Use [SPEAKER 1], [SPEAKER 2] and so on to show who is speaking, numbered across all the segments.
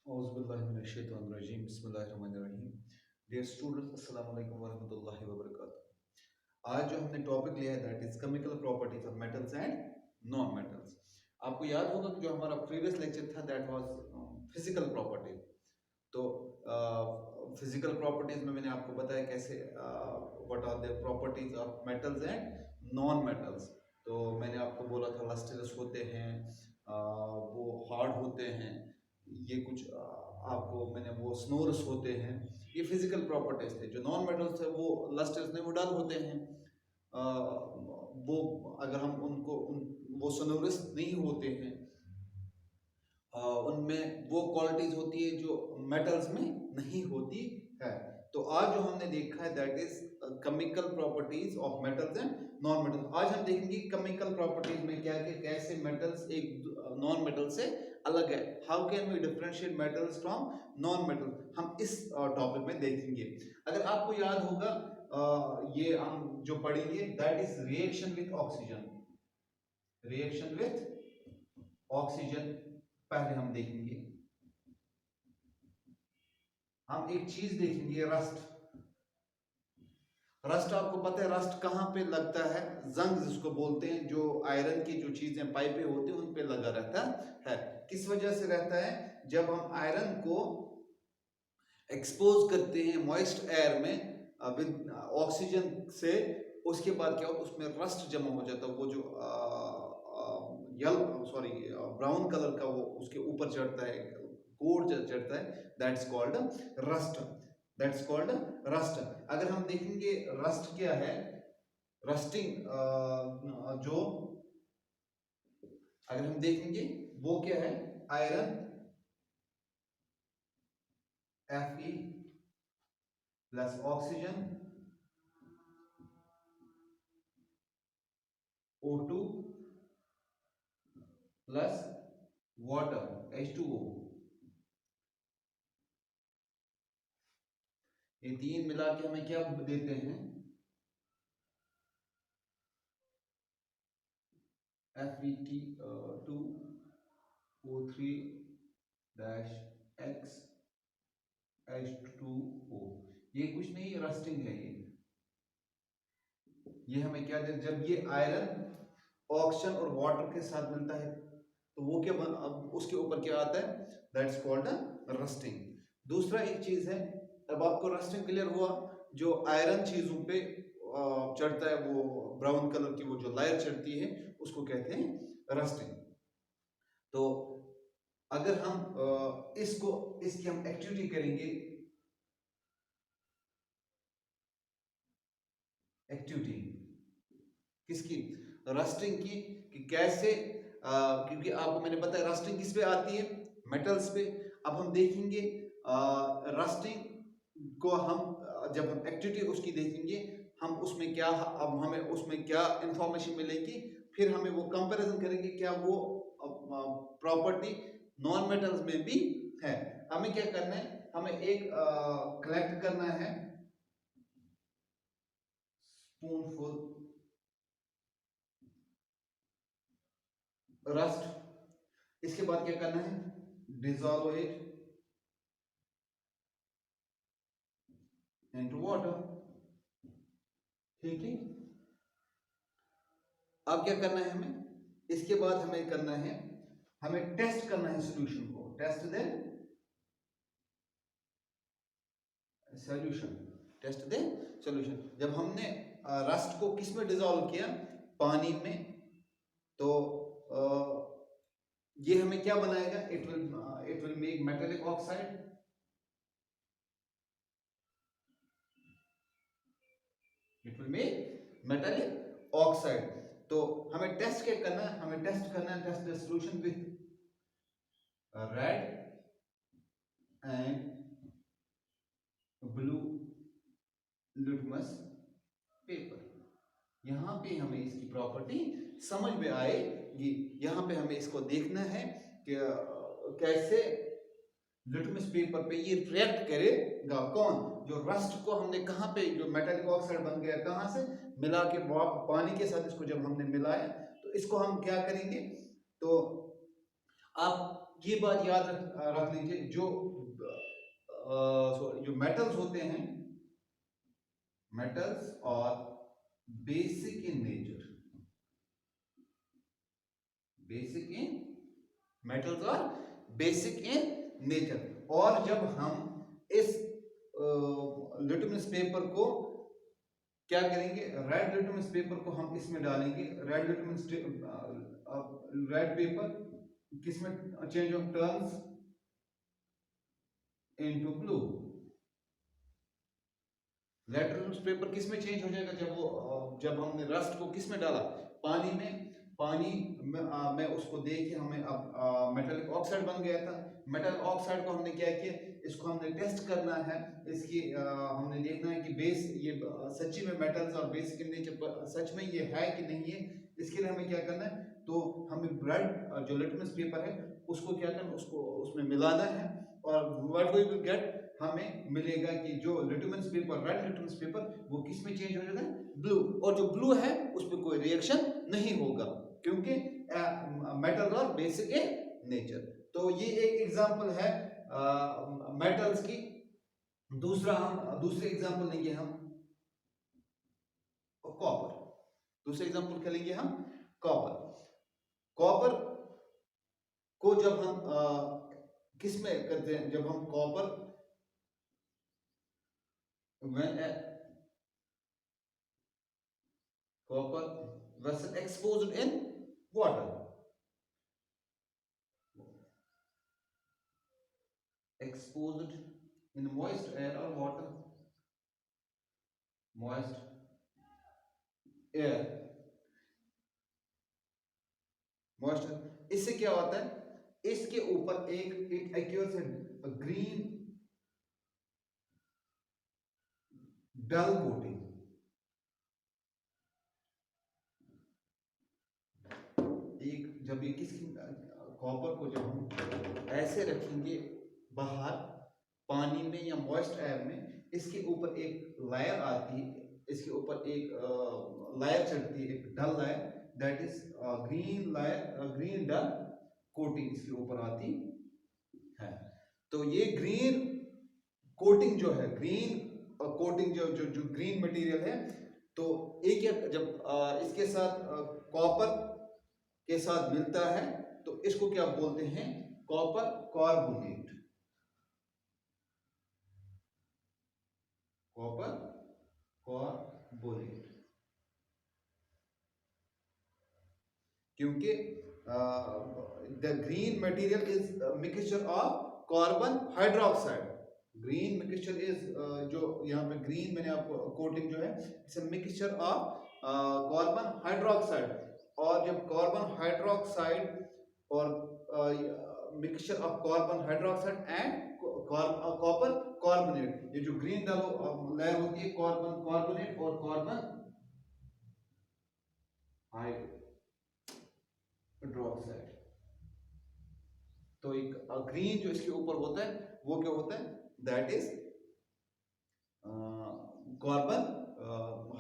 [SPEAKER 1] औज़ुबिल्लाहिमिनश्शैतानिर्रजीम बिस्मिल्लाहिर्रहमानिर्रहीम। Dear students, अस्सलाम वालेकुम वरहमतुल्लाहि वबरकातुहू। आज जो हमने टॉपिक लिया है that is chemical properties of metals and non metals. आपको याद होगा कि जो हमारा प्रीवियस लेक्चर था दैट वाज फिजिकल प्रॉपर्टीज। तो फिजिकल प्रॉपर्टीज में मैंने आपको बताया कैसे what are the properties of metals and non metals. तो मैंने आपको बोला था लस्टरस होते हैं, वो हार्ड होते हैं, ये कुछ आपको मैंने वो स्नोरस होते हैं, ये फिजिकल प्रॉपर्टीज थे। जो नॉन मेटल्स है वो लस्टर्स नहीं, वो डल होते हैं। वो अगर हम वो स्नोरस नहीं होते हैं, उनमें वो क्वालिटीज होती है जो मेटल्स में नहीं होती है। तो आज जो हमने देखा है that is chemical properties of metals and non metals. आज हम देखेंगे केमिकल प्रॉपर्टीज में क्या क्या कैसे मेटल्स एक नॉन मेटल से अलग है। How can we differentiate metals from non metals, हम इस टॉपिक में देखेंगे। अगर आपको याद होगा ये हम जो पढ़ेंगे that is reaction with oxygen. Reaction with oxygen पहले हम देखेंगे। हम एक चीज देखेंगे, रस्ट। रस्ट आपको पता है रस्ट कहां पे लगता है? जंग जिसको बोलते हैं, जो आयरन की जो चीजें पाइपें होती हैं उन पे लगा रहता है। किस वजह से रहता है? जब हम आयरन को एक्सपोज करते हैं मॉइस्ट एयर में विद ऑक्सीजन से, उसके बाद क्या होता है उसमें रस्ट जमा हो जाता है। वो जो ब्राउन कलर का वो उसके ऊपर चढ़ता है, कोड चढ़ता है, that's called rust. That's called rust. अगर हम देखेंगे रस्ट क्या है, रस्टिंग जो अगर हम देखेंगे वो क्या है, iron Fe plus oxygen O2 plus water H2O। ये तीन मिला के हमें क्या देते हैं? Fe2 O3 dash X H2O। ये कुछ नहीं, रस्टिंग है। ये हमें क्या दे, जब ये आयरन ऑक्सीजन और वाटर के साथ मिलता है तो वो क्या अब उसके ऊपर क्या आता है, दैट्स कॉल्ड रस्टिंग। दूसरा एक चीज है, अब आपको रस्टिंग क्लियर हुआ, जो आयरन चीजों पे चढ़ता है, वो ब्राउन कलर की वो जो लेयर चढ़ती है उसको कहते हैं रस्टिंग। तो अगर हम इसकी हम एक्टिविटी करेंगे, एक्टिविटी किसकी? रस्टिंग की। कि कैसे क्योंकि आपको मैंने बताया रस्टिंग किस पे आती है, मेटल्स पे। अब हम देखेंगे रस्टिंग को हम जब हम एक्टिविटी उसकी देखेंगे, हम उसमें क्या, अब हमें उसमें क्या इंफॉर्मेशन मिलेगी, फिर हमें वो कंपैरिजन करेंगे क्या वो प्रॉपर्टी नॉन मेटल्स में भी है। हमें क्या करना है, हमें एक कलेक्ट करना है स्पूनफुल रस्ट। इसके बाद क्या करना है, डिजॉल्व इट इनटू वाटर। ठीक है, अब क्या करना है हमें, इसके बाद हमें करना है, हमें टेस्ट करना है सॉल्यूशन को। Test the solution, test the solution. जब हमने रस्ट को किस में डिजॉल्व किया, पानी में, तो ये हमें क्या बनाएगा, it will make metallic oxide. It will make metallic oxide. तो हमें टेस्ट क्या करना है, हमें टेस्ट करना है, test the solution with red and blue litmus paper. यहां पे हमें इसकी प्रॉपर्टी समझ में आएगी। यहां पे हमें इसको देखना है कि कैसे लिटमस पेपर पे ये रिएक्ट करेगा। कौन? जो रस्ट को हमने कहां पे, जो मेटालिक ऑक्साइड बन गया कहां से, मिला के पानी के साथ इसको जब हमने मिलाया, तो इसको हम क्या करेंगे, तो आप ये बात याद रख लीजिए, जो मेटल्स होते हैं, मेटल्स और basic in nature, basic in metals और बेसिक इन नेचर। और जब हम इस लिटमस पेपर को क्या करेंगे, रेड लिटमस पेपर को हम इसमें डालेंगे, रेड लिटमस रेड पेपर किसमें change of turns into blue. Red litmus paper किसमें चेंज हो जाएगा, जब हमने रस्ट को किसमें डाला, पानी में। पानी में उसको देख के हमें अब मेटलिक ऑक्साइड बन गया था। मेटल ऑक्साइड को हमने क्या किया, इसको हमने टेस्ट करना है, इसकी हमने देखना है कि बेस ये सच्ची में मेटल्स और बेसिक इन नेचर सच में ये है कि नहीं है। इसके लिए हमें क्या करना है, तो हमें रेड जो लिटमस पेपर है उसको क्या करना, उसको उसमें मिलाना है, और व्हाट वी विल गेट, हमें मिलेगा कि जो litmus paper, red litmus paper, वो किस में चेंज हो जाता है, ब्लू। और जो ब्लू है उस पर कोई रिएक्शन नहीं होगा, क्योंकि मेटल और बेसिक इन नेचर। तो ये एक एग्जांपल है मेटल्स की। दूसरे एग्जांपल लेंगे हम कॉपर। दूसरे एग्जांपल क्या लेंगे हम, कॉपर। कॉपर को जब हम किस में करते हैं, जब हम copper when a copper vessel exposed in water, exposed in moist air or water, moist air, moist air, इससे क्या होता है, इसके ऊपर एक एक्यूरेट ग्रीन डल कोटिंग, एक जब ये किस कॉपर को जब हम ऐसे रखेंगे बाहर पानी में या मॉइस्ट एयर में, इसके ऊपर एक लेयर आती है, इसके ऊपर एक लेयर चढ़ती है, एक dull layer, that is green layer, green dull coating इसके ऊपर आती है। तो ये ग्रीन कोटिंग जो है, ग्रीन कोटिंग जो ग्रीन मटेरियल है, तो एक जब इसके साथ कॉपर के साथ मिलता है तो इसको क्या बोलते हैं, कॉपर कार्बोनेट, कॉपर कार्बोनेट। क्योंकि the green material is mixture of carbon hydroxide, green mixture is जो यहाँ पे ग्रीन मैंने आपको कोटिंग जो है, it's a mixture of carbon hydroxide. और जब कार्बन हाइड्रोक्साइड और mixture of carbon hydroxide and copper carbonate, ये जो ग्रीन लेयर होती है, कार्बन कार्बोनेट और कार्बन हाइड्रोक्साइड, तो एक ग्रीन जो इसके ऊपर होता है वो क्या होता है, दैट इज कार्बन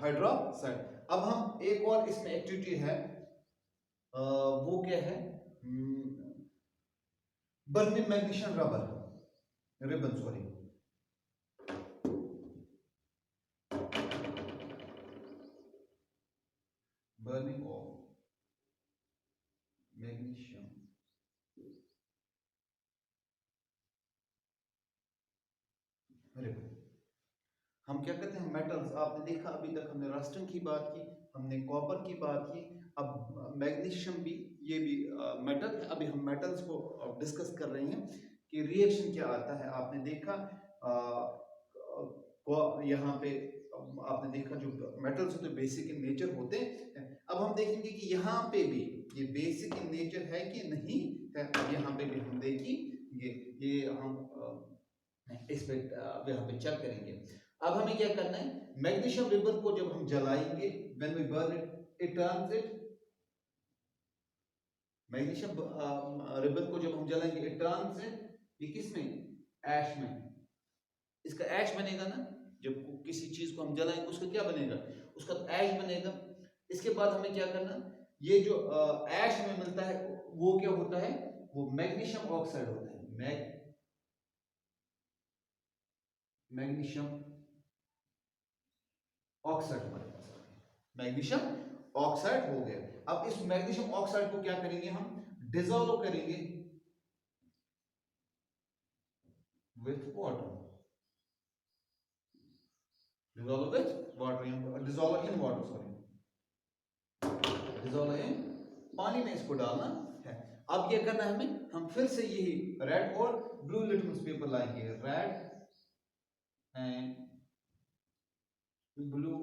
[SPEAKER 1] हाइड्रोक्साइड। अब हम एक और इसमें एक्टिविटी है, वो क्या है, burning magnesium ribbon, sorry, burning of magnesium ribbon. हम क्या कहते हैं, मेटल्स, आपने देखा अभी तक हमने रस्टन की बात की, हमने कॉपर की बात की, अब मैग्नीशियम भी, ये भी मेटल है। अभी हम मेटल्स को डिस्कस कर रहे हैं कि रिएक्शन क्या आता है। आपने देखा यहाँ पे आपने देखा जो मेटल्स होते हैं बेसिक इन नेचर होते हैं। अब हम देखेंगे कि यहाँ पे भी ये बेसिक इन नेचर है कि नहीं है। अब यहाँ पे भी हम देखेंगे, ये हम इस पे यहाँ पे चेक करेंगे। अब हमें क्या करना है, मैग्नीशियम रिबन को जब हम जलाएंगे, when we burn it, it turns it, magnesium ribbon को जब हम जलाएंगे, इट टर्न्स इट, ये किसमें, ऐश में। इसका ऐश बनेगा ना, जब किसी चीज को हम जलाएंगे उसका क्या बनेगा, उसका तो ऐश बनेगा। इसके बाद हमें क्या करना, ये जो ऐश में मिलता है वो क्या होता है, वो मैग्नीशियम ऑक्साइड होता है। मैग्नीशियम ऑक्साइड हमारे पास आ गया, मैग्नीशियम ऑक्साइड हो गया। अब इस मैग्नीशियम ऑक्साइड को क्या करेंगे हम, डिसॉल्व करेंगे with water, dissolve with water, dissolve in water, sorry, dissolve in पानी में इसको डालना है। अब क्या करना है हमें, हम फिर से यही रेड और ब्लू लिटमस पेपर लाएंगे, red and blue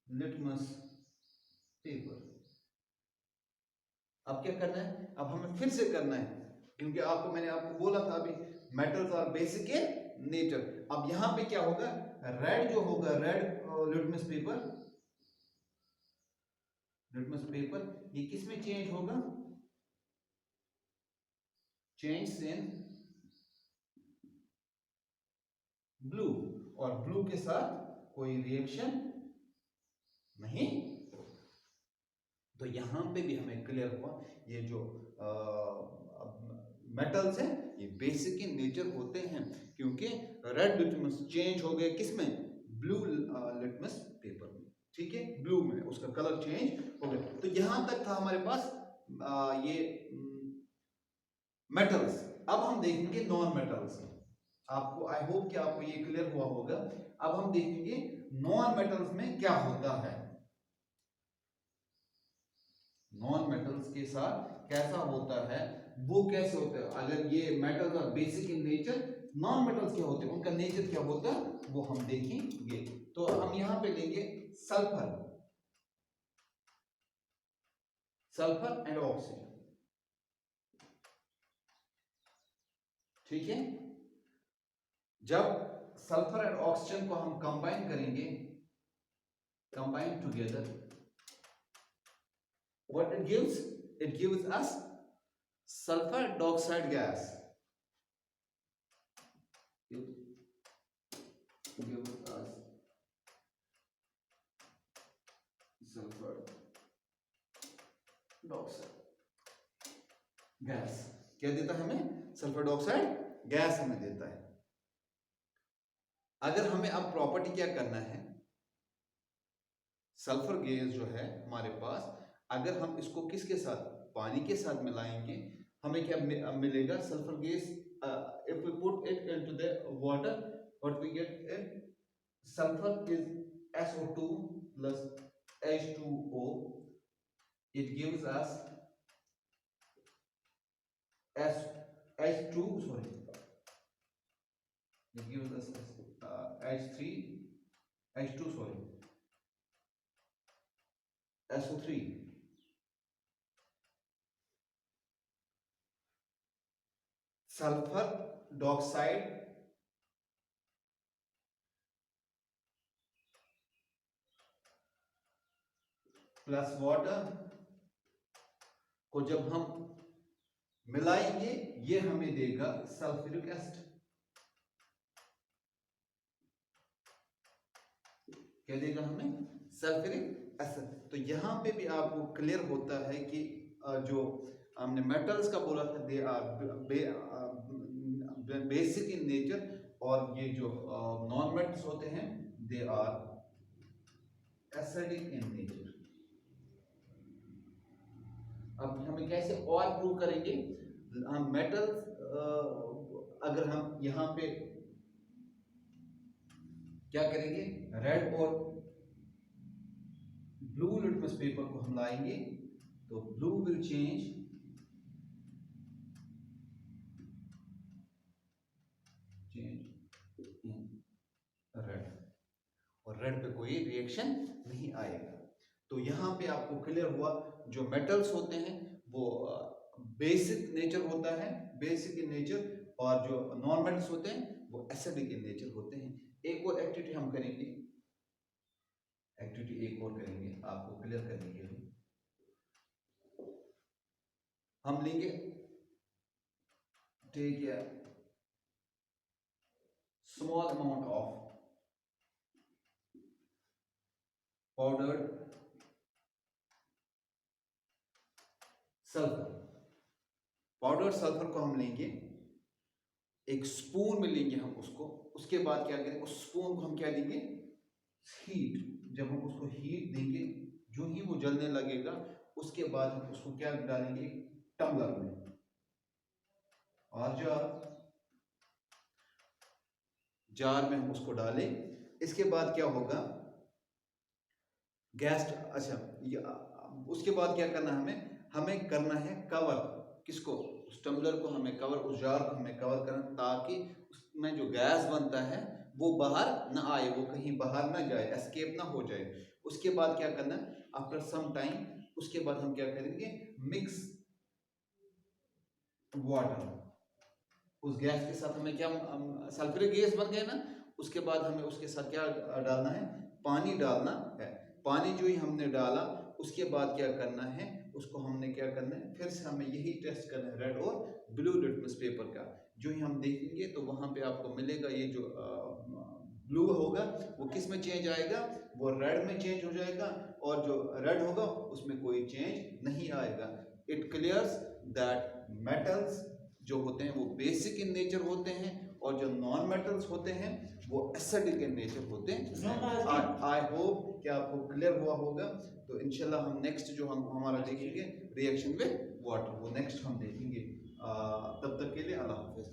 [SPEAKER 1] litmus paper. अब क्या करना है, अब हमें फिर से करना है, क्योंकि मैंने आपको बोला था अभी metals are basic in nature. अब यहां पे क्या होगा, रेड जो होगा, रेड लिटमस पेपर ये किस में चेंज होगा, चेंज इन ब्लू, और ब्लू के साथ कोई रिएक्शन नहीं। तो यहां पे भी हमें क्लियर हुआ ये जो मेटल्स हैं ये बेसिक इन नेचर होते हैं, क्योंकि रेड लिटमस चेंज हो गया किसमें, ब्लू लिटमस पेपर में, ठीक है, ब्लू में उसका कलर चेंज हो गया। तो यहां तक था हमारे पास ये मेटल्स। अब हम देखेंगे नॉन मेटल्स। आपको, आई होप कि आपको ये क्लियर हुआ होगा। अब हम देखेंगे नॉन मेटल्स में क्या होता है, नॉन मेटल्स के साथ कैसा होता है, वो कैसे होता है। अगर ये metals are basic in nature, non metals क्या होते हैं, उनका नेचर क्या होता है, वो हम देखेंगे। तो हम यहां पे लेंगे सल्फर, सल्फर एंड ऑक्सीजन, ठीक है। जब सल्फर एंड ऑक्सीजन को हम कंबाइन करेंगे, combine together, what it gives, it gives us sulfur dioxide gas, it gives us sulfur dioxide gas, क्या देता है हमें, सल्फर डाइऑक्साइड गैस हमें देता है। अगर हमें अब प्रॉपर्टी क्या करना है, सल्फर गैस जो है हमारे पास, अगर हम इसको किसके साथ, पानी के साथ मिलाएंगे, हमें क्या मिलेगा, sulphur gas, if we put it into the water, what we get is sulfur is SO2 plus H2O, it gives us H2, sorry, it gives us H3, H2, sorry, SO3, sulphur dioxide plus water को जब हम मिलाएंगे, ये हमें देगा sulphuric acid, क्या देगा हमें, सल्फ्यूरिक एसिड। तो यहां पे भी आपको क्लियर होता है कि जो हमने मेटल्स का बोला था, they are basic in nature, और ये जो नॉन मेटल्स होते हैं they are acidic in nature. अब हमें कैसे और प्रूव करेंगे, हम मेटल्स, अगर हम यहां पे क्या करेंगे, रेड और ब्लू लिटमस पेपर को हम लाएंगे, तो blue will change in red, और रेड पे कोई रिएक्शन नहीं आएगा। तो यहां पे आपको क्लियर हुआ जो मेटल्स होते हैं वो बेसिक नेचर होता है, बेसिक इन नेचर, और जो नॉन मेटल्स होते हैं वो एसिडिक इन नेचर होते हैं। एक और एक्टिविटी हम करेंगे, एक्टिविटी एक और करेंगे आपको क्लियर करने के लिए। हम लेंगे, take a small amount of powdered sulfur, powder sulphur को हम लेंगे, एक स्पून में लेंगे हम उसको, उसके बाद क्या करेंगे, उस स्पून को हम क्या देंगे, हीट। जब हम उसको हीट देंगे, जो ही वो जलने लगेगा, उसके बाद हम उसको क्या डालेंगे, टम्बलर में और जार में हम उसको डालें। इसके बाद क्या होगा, गैस, अच्छा उसके बाद क्या करना है, हमें करना है कवर, किसको, उस टम्बलर को हमें कवर, उस जार को हमें कवर करना, ताकि उसमें जो गैस बनता है वो बाहर ना आए, वो कहीं बाहर ना जाए, एस्केप ना हो जाए। उसके बाद क्या करना है, आफ्टर सम टाइम, उसके बाद हम क्या करेंगे, मिक्स वाटर, उस गैस के साथ हमें क्या, सल्फ्यूरिक गैस बन गए ना, उसके बाद हमें उसके साथ क्या डालना है, पानी डालना है। पानी जो ही हमने डाला, उसके बाद क्या करना है, उसको हमने क्या करना है, फिर से हमें यही टेस्ट करना है, रेड और ब्लू लिटमस पेपर का। जो ही हम देखेंगे तो वहां पे आपको मिलेगा, ये जो ब्लू होगा वो किस में चेंज आएगा, वो रेड में चेंज हो जाएगा, और जो रेड होगा उसमें कोई चेंज नहीं आएगा। इट क्लियर्स दैट मेटल्स जो होते हैं वो बेसिक इन नेचर होते हैं, और जो नॉन मेटल्स होते हैं वो एसिडिक इन नेचर होते हैं। आई होप कि आपको क्लियर हुआ होगा। तो इंशाल्लाह हम नेक्स्ट जो हम हमारा देखेंगे रिएक्शन विद वाटर, वो नेक्स्ट हम देखेंगे। तब तक के लिए अल्लाह हाफिज।